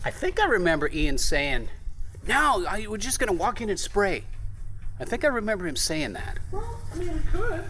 I think I remember Ian saying, no, we're just going to walk in and spray. I think I remember him saying that. Well, I mean, we could.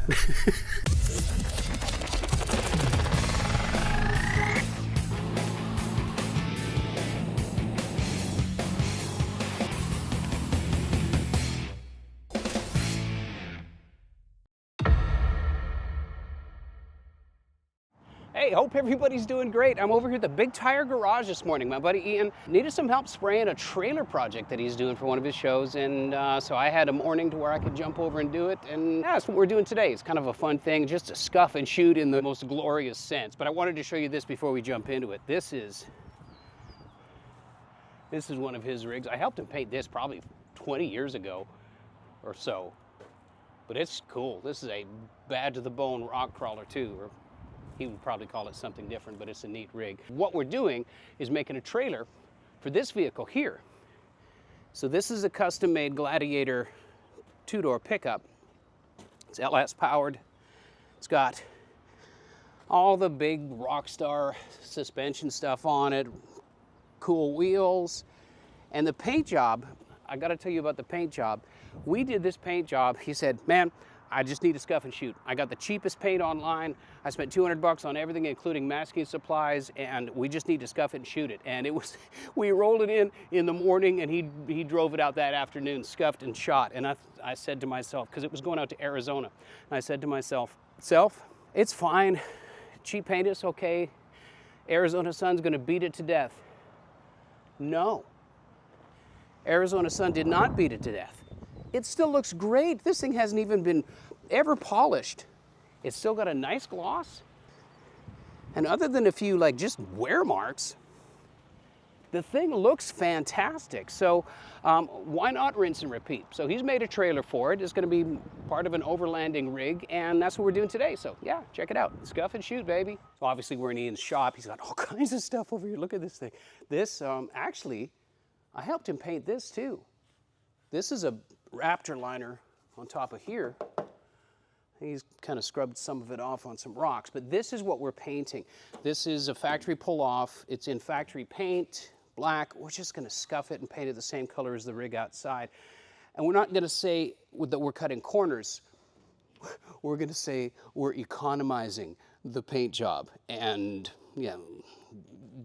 Hey, hope everybody's doing great. I'm over here at the Big Tire Garage this morning. My buddy Ian needed some help spraying a trailer project that he's doing for one of his shows, and so I had a morning to where I could jump over and do it, and that's what we're doing today. It's kind of a fun thing, just to scuff and shoot in the most glorious sense. But I wanted to show you this before we jump into it. This is one of his rigs. I helped him paint this probably 20 years ago or so, but it's cool. This is a bad to the bone rock crawler too, or he would probably call it something different, but it's a neat rig. What we're doing is making a trailer for this vehicle here. So this is a custom-made Gladiator two-door pickup. It's LS powered. It's got all the big Rockstar suspension stuff on it, cool wheels, and the paint job. I gotta tell you about the paint job. We did this paint job. He said, man, I just need to scuff and shoot. I got the cheapest paint online. I spent $200 on everything, including masking supplies, and we just need to scuff it and shoot it. And it was, we rolled it in the morning, and he drove it out that afternoon, scuffed and shot. And I said to myself, because it was going out to Arizona, and I said to myself, it's fine. Cheap paint is okay. Arizona sun's gonna beat it to death. No. Arizona sun did not beat it to death. It still looks great. This thing hasn't even been ever polished. It's still got a nice gloss. And other than a few like just wear marks, the thing looks fantastic. So why not rinse and repeat? So he's made a trailer for it. It's gonna be part of an overlanding rig, and that's what we're doing today. So yeah, check it out. Scuff and shoot, baby. So obviously we're in Ian's shop. He's got all kinds of stuff over here. Look at this thing. This, actually, I helped him paint this too. This is a Raptor liner on top of here. He's kind of scrubbed some of it off on some rocks, but this is what we're painting. This is a factory pull-off. It's in factory paint, black. We're just gonna scuff it and paint it the same color as the rig outside. And we're not gonna say that we're cutting corners. We're gonna say we're economizing the paint job. And yeah,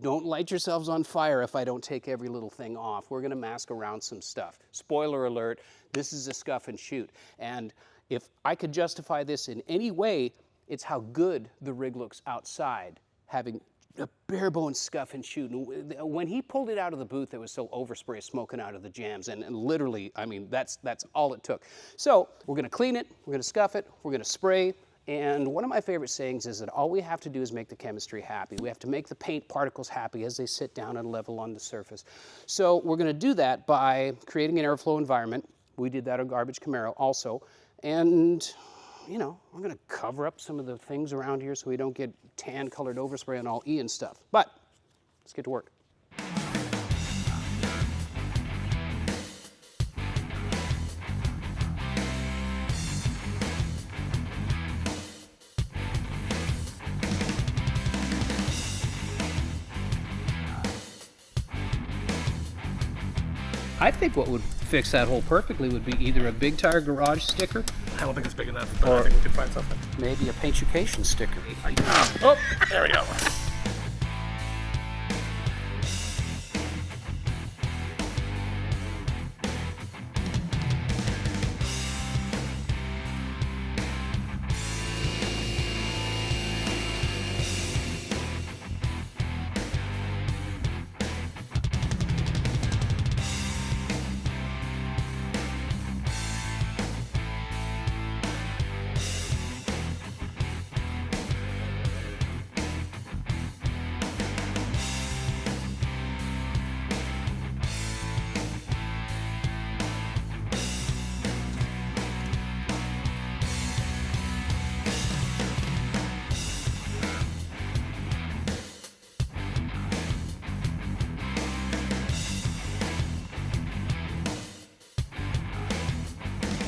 don't light yourselves on fire if I don't take every little thing off. We're gonna mask around some stuff. Spoiler alert, this is a scuff and shoot. And if I could justify this in any way, it's how good the rig looks outside, having a bare bones scuff and shoot. When he pulled it out of the booth, it was still overspray smoking out of the jams. And literally, I mean, that's all it took. So we're gonna clean it, we're gonna scuff it, we're gonna spray. And one of my favorite sayings is that all we have to do is make the chemistry happy. We have to make the paint particles happy as they sit down and level on the surface. So we're gonna do that by creating an airflow environment. We did that on Garbage Camaro also. And, you know, I'm gonna cover up some of the things around here so we don't get tan colored overspray on all Ian stuff. But let's get to work. I think what would fix that hole perfectly would be either a Big Tire Garage sticker. I don't think it's big enough, but I think we could find something. Maybe a Paintucation sticker. Oh, there we go.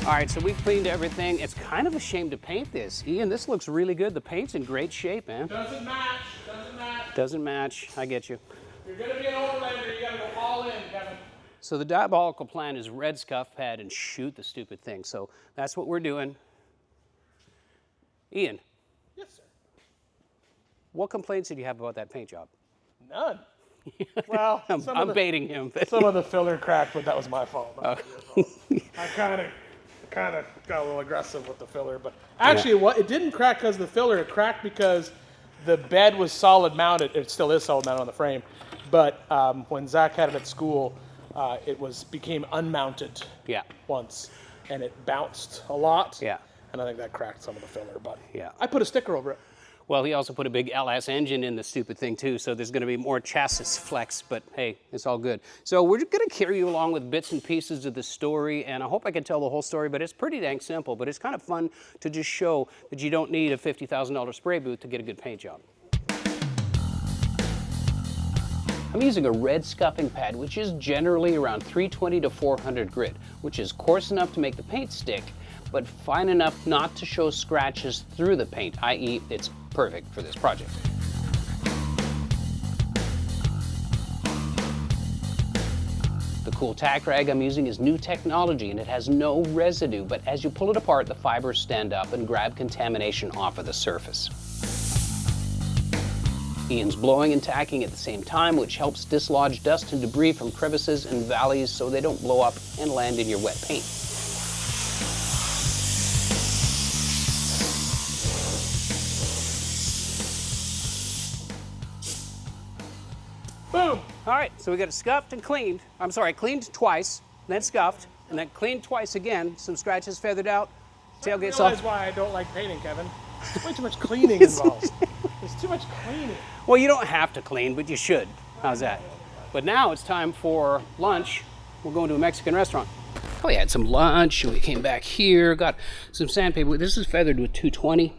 All right, so we've cleaned everything. It's kind of a shame to paint this. Ian, this looks really good. The paint's in great shape, man. Doesn't match, doesn't match. Doesn't match, I get you. You're gonna be an overlander, you gotta So the diabolical plan is red scuff pad and shoot the stupid thing. So that's what we're doing. Ian, Yes, sir. what complaints did you have about that paint job? None. Well, I'm baiting him. Some of the filler cracked, but that was my fault. Not your fault. I kind of got a little aggressive with the filler, but actually, it didn't crack because of the filler. It cracked because the bed was solid mounted. It still is solid mounted on the frame, but when Zach had it at school, it became unmounted. Yeah. Once, and it bounced a lot. Yeah. And I think that cracked some of the filler, but Yeah. I put a sticker over it. Well, he also put a big LS engine in the stupid thing too, so there's going to be more chassis flex, but hey, it's all good. So we're going to carry you along with bits and pieces of the story, and I hope I can tell the whole story, but it's pretty dang simple, but it's kind of fun to just show that you don't need a $50,000 spray booth to get a good paint job. I'm using a red scuffing pad, which is generally around 320 to 400 grit, which is coarse enough to make the paint stick, but fine enough not to show scratches through the paint, i.e. it's perfect for this project. The cool tack rag I'm using is new technology and it has no residue, but as you pull it apart, the fibers stand up and grab contamination off of the surface. Ian's blowing and tacking at the same time, which helps dislodge dust and debris from crevices and valleys so they don't blow up and land in your wet paint. Boom! All right, so we got it scuffed and cleaned. I'm sorry, cleaned twice, then scuffed, and then cleaned twice again. Some scratches feathered out, tailgate's Realize off. why I don't like painting, Kevin. There's way too much cleaning involved. There's too much cleaning. Well, you don't have to clean, but you should. How's that? But now it's time for lunch. We're going to a Mexican restaurant. We had some lunch, and we came back here, got some sandpaper. This is feathered with 220,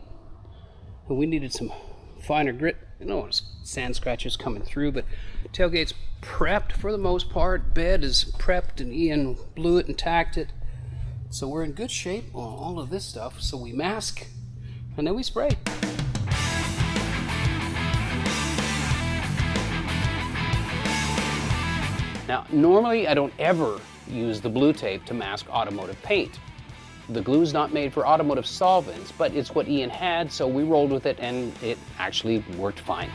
and we needed some finer grit. You know, sand scratches coming through, but tailgate's prepped for the most part. Bed is prepped, and Ian blew it and tacked it. So we're in good shape on all of this stuff. So we mask, and then we spray. Now, normally I don't ever use the blue tape to mask automotive paint. The glue's not made for automotive solvents, but it's what Ian had, so we rolled with it and it actually worked fine.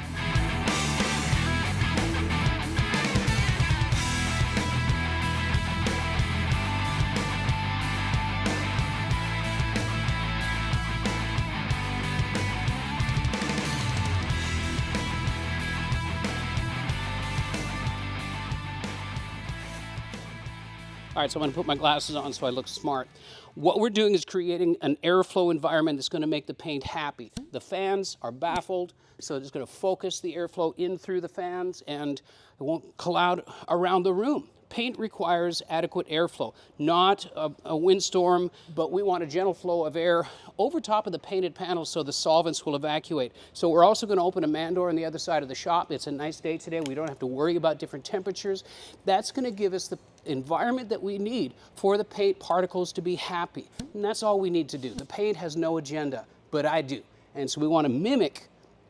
All right, so I'm going to put my glasses on so I look smart. What we're doing is creating an airflow environment that's going to make the paint happy. The fans are baffled, so it's going to focus the airflow in through the fans and it won't cloud around the room. Paint requires adequate airflow, not a windstorm, but we want a gentle flow of air over top of the painted panels so the solvents will evacuate. So we're also going to open a man door on the other side of the shop. It's a nice day today. We don't have to worry about different temperatures. That's going to give us the environment that we need for the paint particles to be happy. And that's all we need to do. The paint has no agenda, but I do. And so we want to mimic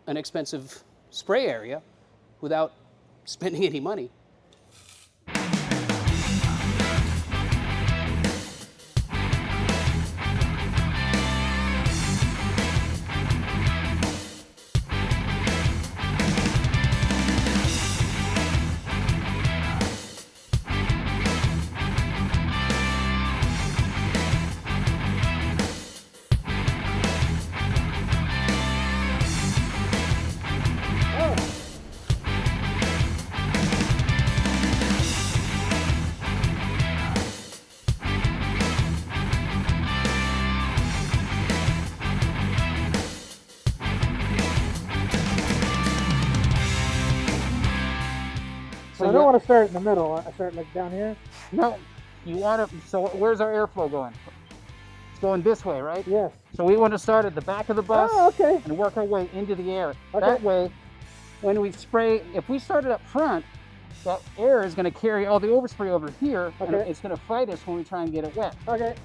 an expensive spray area without spending any money. So I don't want to start in the middle. I start like down here. No, you want to, so where's our airflow going? It's going this way, right? Yes. So we want to start at the back of the bus Oh, okay. and work our way into the air. Okay. That way, when we spray, if we start it up front, that air is going to carry all the overspray over here, and Okay. it's going to fight us when we try and get it wet. Okay.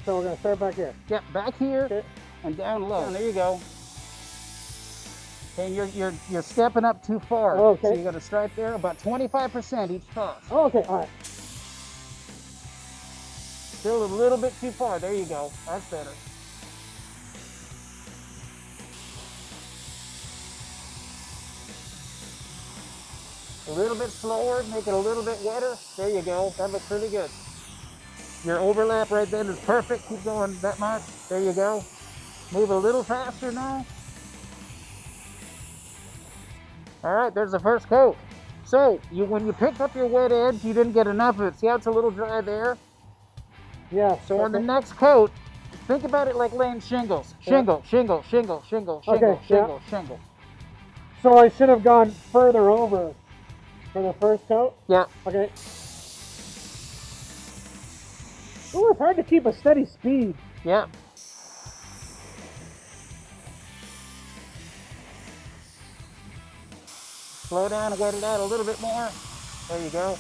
So we're gonna start back here. Yep, back here Okay. and down low. And there you go. And you're stepping up too far. Okay. So you got to start there about 25% each toss. Oh, okay. All right. Still a little bit too far. There you go. That's better. A little bit slower, make it a little bit wetter. There you go. That looks really good. Your overlap right there is perfect. Keep going that much. There you go. Move a little faster now. All right, there's the first coat. So when you picked up your wet edge, you didn't get enough of it. See how it's a little dry there? Yeah. So on the next coat, think about it like laying shingles. Shingle, shingle, shingle, shingle, shingle, Okay, shingle, shingle. So I should have gone further over for the first coat? Yeah. Okay. Ooh, it's hard to keep a steady speed. Yeah. Slow down and get it out a little bit more. There you go.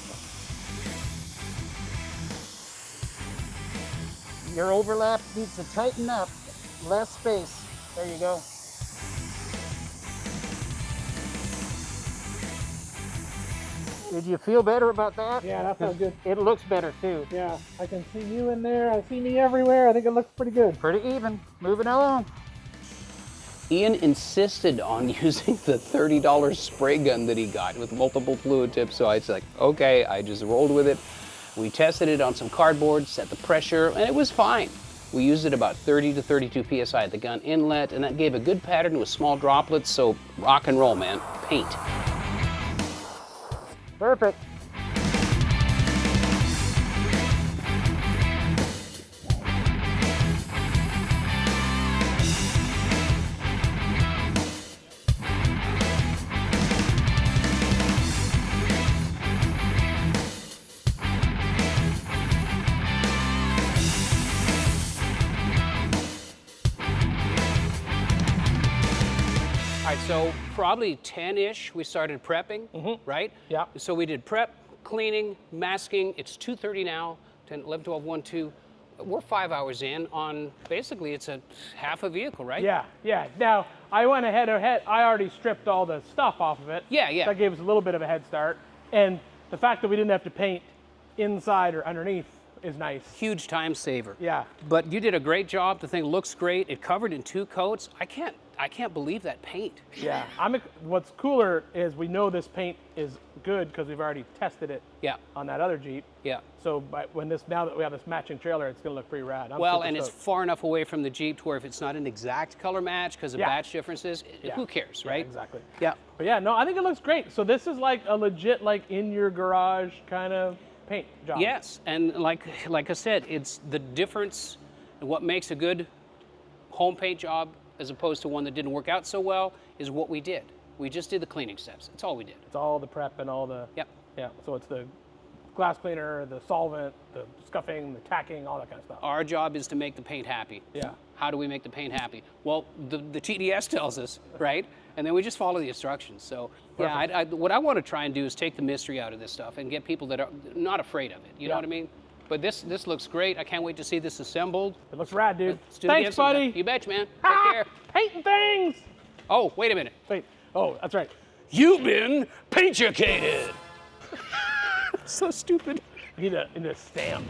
Your overlap needs to tighten up. Less space. There you go. Did you feel better about that? Yeah, that felt good. It looks better too. Yeah, I can see you in there. I see me everywhere. I think it looks pretty good. Pretty even. Moving along. Ian insisted on using the $30 spray gun that he got with multiple fluid tips, so I was like, okay, I just rolled with it. We tested it on some cardboard, set the pressure, and it was fine. We used it about 30 to 32 PSI at the gun inlet, and that gave a good pattern with small droplets, so rock and roll, man. Paint. Perfect. All right, so probably 10-ish, we started prepping, right? Yeah. So we did prep, cleaning, masking. It's 2:30 now, 10, 11, 12, 1, 2. We're 5 hours in on, basically, it's a half a vehicle, right? Yeah, yeah. Now, I went ahead. I already stripped all the stuff off of it. Yeah, yeah. So that gave us a little bit of a head start. And the fact that we didn't have to paint inside or underneath is nice. Huge time saver. Yeah. But you did a great job. The thing looks great. It covered in 2 coats. I can't believe that paint. Yeah. What's cooler is we know this paint is good because we've already tested it Yeah, on that other Jeep. yeah. So now that we have this matching trailer, it's going to look pretty rad. I'm Well, super and it's stoked. far enough away from the Jeep to where if it's not an exact color match because of Yeah. batch differences, Yeah. who cares, Yeah, right? exactly. Yeah. But yeah, no, I think it looks great. So this is like a legit, like in your garage kind of paint job. Yes, and like I said, it's the difference in what makes a good home paint job as opposed to one that didn't work out so well is what we did. We just did the cleaning steps. That's all we did. It's all the prep and all the. Yep. Yeah. So it's the glass cleaner, the solvent, the scuffing, the tacking, all that kind of stuff. Our job is to make the paint happy. Yeah. How do we make the paint happy? Well, the TDS tells us, right? And then we just follow the instructions. So, yeah, what I want to try and do is take the mystery out of this stuff and get people that are not afraid of it. You know what I mean? But this looks great. I can't wait to see this assembled. It looks rad, dude. Let's do it again Thanks, sometime. buddy. You betcha, man. Take Ah, care. painting things. Oh, wait a minute. Wait. Oh, that's right. You've been paintucated. So stupid. You need a stamp.